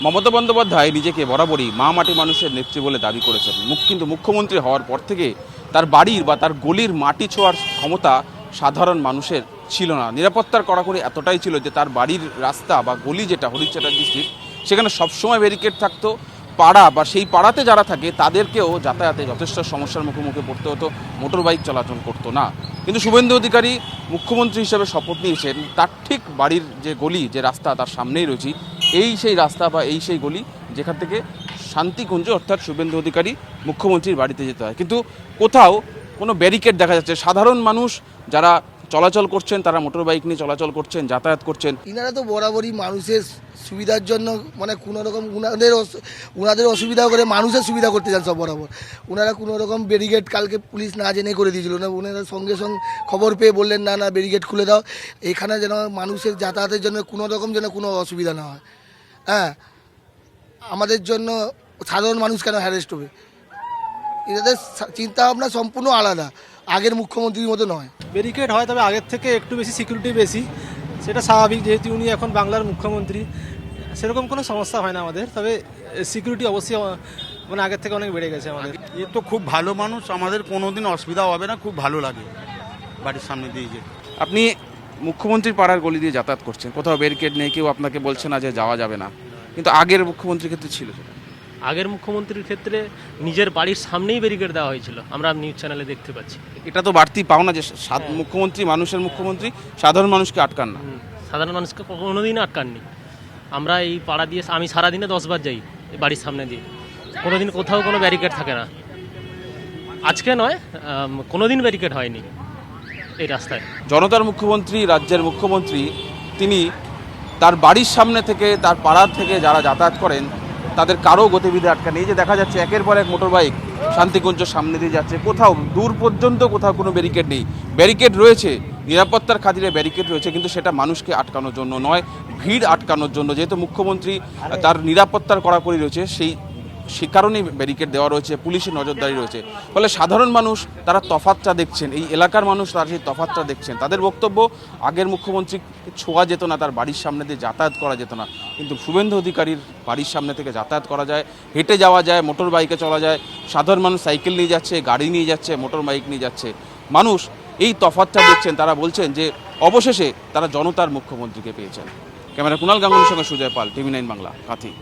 মমতা বন্দ্যোপাধ্যায় নিজেকে বরাবরই মা মাটি মানুষের নেত্রী বলে দাবি করেছেন। কিন্তু মুখ্যমন্ত্রী হওয়ার পর থেকে তার বাড়ির বা তার গলির মাটি ছোঁয়ার ক্ষমতা সাধারণ মানুষের ছিল না। নিরাপত্তার কড়াকড়ি এতটাই ছিল যে তার বাড়ির রাস্তা বা গলি যেটা হরিশ চ্যাটার্জি স্ট্রিট, সেখানে সবসময় ব্যারিকেড থাকতো। পাড়া বা সেই পাড়াতে যারা থাকে তাদেরকেও যাতায়াতে যথেষ্ট সমস্যার মুখোমুখি পড়তে হতো, মোটর বাইক চলাচল করতো না। কিন্তু শুভেন্দু অধিকারী মুখ্যমন্ত্রী হিসেবে শপথ নিয়েছেন, তার ঠিক বাড়ির যে গলি, যে রাস্তা তার সামনেই রয়েছে, এই সেই রাস্তা বা এই সেই গলি যেখান থেকে শান্তিকুঞ্জ অর্থাৎ শুভেন্দু অধিকারী মুখ্যমন্ত্রীর বাড়িতে যেতে হয়। কিন্তু কোথাও কোনো ব্যারিকেড দেখা যাচ্ছে। সাধারণ মানুষ যারা চলাচল করছেন, তারা মোটর বাইক নিয়ে চলাচল করছেন, যাতায়াত করছেন। ইনারা তো বরাবরই মানুষের সুবিধার জন্য মানে কোনো রকম উনাদের অসুবিধা করে মানুষের সুবিধা করতে চান সব বরাবর। ওনারা কোনো রকম ব্যারিকেড কালকে পুলিশ না জেনে করে দিয়েছিল না, ওনারা সঙ্গে সঙ্গে খবর পেয়ে বললেন না না ব্যারিকেড খুলে দাও, এখানে যেন মানুষের যাতায়াতের জন্য কোনো রকম যেন কোনো অসুবিধা না হয়। হ্যাঁ, আমাদের জন্য সাধারণ মানুষ কেন হ্যারেস্ট হবে, এদের চিন্তাভাবনা সম্পূর্ণ আলাদা, আগের মুখ্যমন্ত্রীর মতো নয়। ব্যারিকেড হয়, তবে আগের থেকে একটু বেশি সিকিউরিটি বেশি, সেটা স্বাভাবিক, যেহেতু উনি এখন বাংলার মুখ্যমন্ত্রী। সেরকম কোনো সমস্যা হয় না আমাদের, তবে সিকিউরিটি অবশ্যই মানে আগের থেকে অনেক বেড়ে গেছে আমাদের। এ তো খুব ভালো মানুষ, আমাদের কোনোদিন অসুবিধা হবে না, খুব ভালো লাগে বাড়ির সামনে দিয়ে যেতে। আপনি মুখ্যমন্ত্রীর পাড়ার গলি দিয়ে যাতায়াত করছেন, কোথাও ব্যারিকেড নেই, কেউ আপনাকে বলছে না যে যাওয়া যাবে না, কিন্তু আগের মুখ্যমন্ত্রীর ক্ষেত্রে ছিল সেটা। আগের মুখ্যমন্ত্রীর ক্ষেত্রে নিজের বাড়ির সামনেই ব্যারিকেড দেওয়া হয়েছিল, আমরা নিউজ চ্যানেলে দেখতে পাচ্ছি। এটা তো বাড়তি পাওনা যে মুখ্যমন্ত্রী মানুষের মুখ্যমন্ত্রী, সাধারণ মানুষকে আটকান না। সাধারণ মানুষকে কোনোদিনও আটকাননি। আমরা এই পাড়া দিয়ে আমি সারাদিনে 10 বার যাই এই বাড়ির সামনে দিয়ে, কোনোদিন কোথাও কোনো ব্যারিকেড থাকে না। আজকে নয়, কোনোদিন ব্যারিকেড হয়নি এই রাস্তায়। জনতার মুখ্যমন্ত্রী, রাজ্যের মুখ্যমন্ত্রী, তিনি তার বাড়ির সামনে থেকে, তার পাড়ার থেকে যারা যাতায়াত করেন তাদের কারো গতিবিধি আটকান। এই যে দেখা যাচ্ছে একের পর এক মোটর বাইক শান্তিকুঞ্জ সামনে দিয়ে যাচ্ছে, কোথাও দূর পর্যন্ত কোথাও কোনো ব্যারিকেড নেই। ব্যারিকেড রয়েছে, নিরাপত্তার খাতিরে ব্যারিকেড রয়েছে, কিন্তু সেটা মানুষকে আটকানোর জন্য নয়, ভিড় আটকানোর জন্য। যেহেতু মুখ্যমন্ত্রী তার নিরাপত্তার কড়াকড়ি রয়েছে, সেই কারণেই ব্যারিকেড দেওয়া রয়েছে, পুলিশের নজরদারি রয়েছে। ফলে সাধারণ মানুষ তারা তফাৎটা দেখছেন, এই এলাকার মানুষ তারা সেই তফাৎটা দেখছেন। তাদের বক্তব্য, আগের মুখ্যমন্ত্রী ছোঁয়া যেত না, তার বাড়ির সামনে দিয়ে যাতায়াত করা যেত না, কিন্তু শুভেন্দু অধিকারীর বাড়ির সামনে থেকে যাতায়াত করা যায়, হেঁটে যাওয়া যায়, মোটর বাইকে চলা যায়। সাধারণ মানুষ সাইকেল নিয়ে যাচ্ছে, গাড়ি নিয়ে যাচ্ছে, মোটর বাইক নিয়ে যাচ্ছে। মানুষ এই তফাৎটা দেখছেন, তারা বলছেন যে অবশেষে তারা জনতার মুখ্যমন্ত্রীকে পেয়েছেন। ক্যামেরা কুণাল গাঙ্গুলির সঙ্গে সুজয় পাল, TV9 বাংলা, কাঁথি।